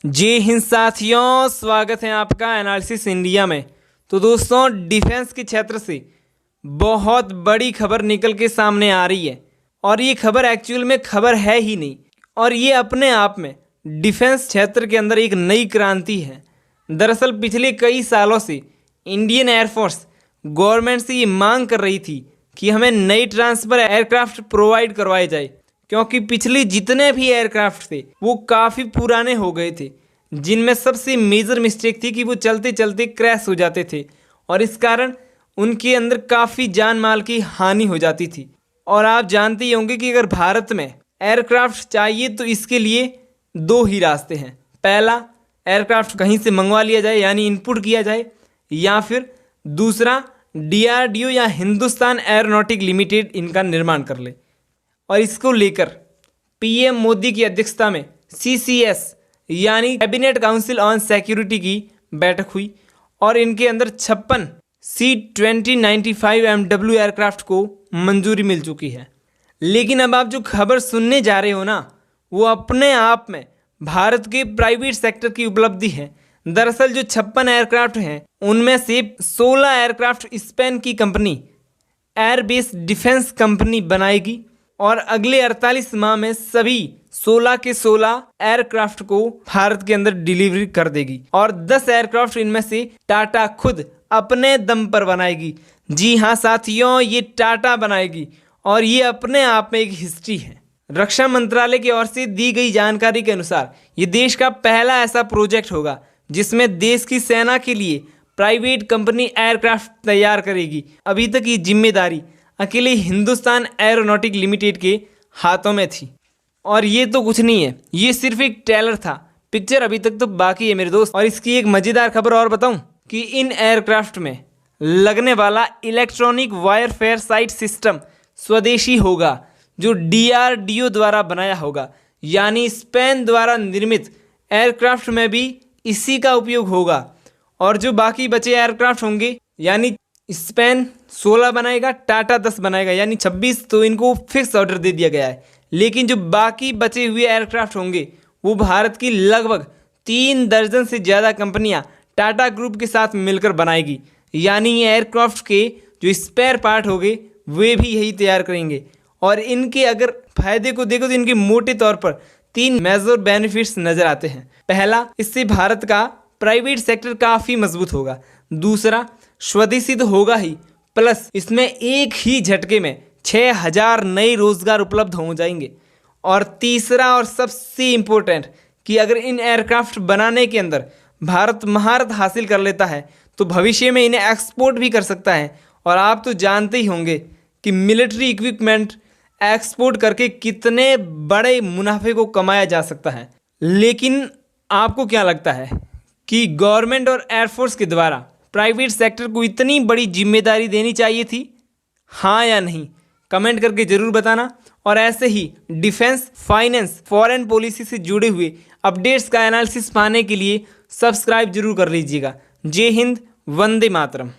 जय हिंद साथियों, स्वागत है आपका एनालिसिस इंडिया में। तो दोस्तों, डिफेंस के क्षेत्र से बहुत बड़ी खबर निकल के सामने आ रही है और ये खबर एक्चुअल में खबर है ही नहीं, और ये अपने आप में डिफेंस क्षेत्र के अंदर एक नई क्रांति है। दरअसल पिछले कई सालों से इंडियन एयरफोर्स गवर्नमेंट से ये मांग कर रही थी कि हमें नई ट्रांसफर एयरक्राफ्ट प्रोवाइड करवाए जाए, क्योंकि पिछले जितने भी एयरक्राफ्ट थे वो काफ़ी पुराने हो गए थे, जिनमें सबसे मेजर मिस्टेक थी कि वो चलते चलते क्रैश हो जाते थे और इस कारण उनके अंदर काफ़ी जान माल की हानि हो जाती थी। और आप जानते ही होंगे कि अगर भारत में एयरक्राफ्ट चाहिए तो इसके लिए दो ही रास्ते हैं। पहला, एयरक्राफ्ट कहीं से मंगवा लिया जाए यानी इनपुट किया जाए, या फिर दूसरा DRDO या हिंदुस्तान एरोनॉटिक लिमिटेड इनका निर्माण कर ले। और इसको लेकर PM मोदी की अध्यक्षता में CCS यानी कैबिनेट काउंसिल ऑन सिक्योरिटी की बैठक हुई और इनके अंदर 56 C-2095 MW एयरक्राफ्ट को मंजूरी मिल चुकी है। लेकिन अब आप जो खबर सुनने जा रहे हो ना, वो अपने आप में भारत के प्राइवेट सेक्टर की उपलब्धि है। दरअसल जो 56 एयरक्राफ्ट हैं उनमें से 16 एयरक्राफ्ट स्पेन की कंपनी एयरबेस डिफेंस कंपनी बनाएगी और अगले 48 माह में सभी 16 के 16 एयरक्राफ्ट को भारत के अंदर डिलीवरी कर देगी और 10 एयरक्राफ्ट इनमें से टाटा खुद अपने दम पर बनाएगी। जी हाँ साथियों, ये टाटा बनाएगी और ये अपने आप में एक हिस्ट्री है। रक्षा मंत्रालय की ओर से दी गई जानकारी के अनुसार ये देश का पहला ऐसा प्रोजेक्ट होगा जिसमें देश की सेना के लिए प्राइवेट कंपनी एयरक्राफ्ट तैयार करेगी। अभी तक ये जिम्मेदारी अकेले हिंदुस्तान एरोनॉटिक लिमिटेड के हाथों में थी। और ये तो कुछ नहीं है, ये सिर्फ एक ट्रेलर था, पिक्चर अभी तक तो बाकी है मेरे दोस्त। और इसकी एक मज़ेदार खबर और बताऊं कि इन एयरक्राफ्ट में लगने वाला इलेक्ट्रॉनिक वायरफेयर साइट सिस्टम स्वदेशी होगा, जो DRDO द्वारा बनाया होगा, यानी स्पेन द्वारा निर्मित एयरक्राफ्ट में भी इसी का उपयोग होगा। और जो बाकी बचे एयरक्राफ्ट होंगे, यानी स्पेन 16 बनाएगा, टाटा 10 बनाएगा, यानी 26, तो इनको फिक्स ऑर्डर दे दिया गया है। लेकिन जो बाकी बचे हुए एयरक्राफ्ट होंगे वो भारत की लगभग 3 दर्जन से ज़्यादा कंपनियां टाटा ग्रुप के साथ मिलकर बनाएगी, यानी ये एयरक्राफ्ट के जो स्पेयर पार्ट होंगे वे भी यही तैयार करेंगे। और इनके अगर फायदे को देखो तो इनके मोटे तौर पर 3 मेजर बेनिफिट्स नज़र आते हैं। पहला, इससे भारत का प्राइवेट सेक्टर काफ़ी मजबूत होगा। दूसरा, स्वदेशी तो होगा ही, प्लस इसमें एक ही झटके में 6000 नए रोजगार उपलब्ध हो जाएंगे। और तीसरा और सबसे इम्पोर्टेंट कि अगर इन एयरक्राफ्ट बनाने के अंदर भारत महारत हासिल कर लेता है तो भविष्य में इन्हें एक्सपोर्ट भी कर सकता है। और आप तो जानते ही होंगे कि मिलिट्री इक्विपमेंट एक्सपोर्ट करके कितने बड़े मुनाफे को कमाया जा सकता है। लेकिन आपको क्या लगता है कि गवर्नमेंट और एयरफोर्स के द्वारा प्राइवेट सेक्टर को इतनी बड़ी जिम्मेदारी देनी चाहिए थी, हाँ या नहीं? कमेंट करके ज़रूर बताना। और ऐसे ही डिफेंस, फाइनेंस, फॉरेन पॉलिसी से जुड़े हुए अपडेट्स का एनालिसिस पाने के लिए सब्सक्राइब जरूर कर लीजिएगा। जय हिंद, वंदे मातरम।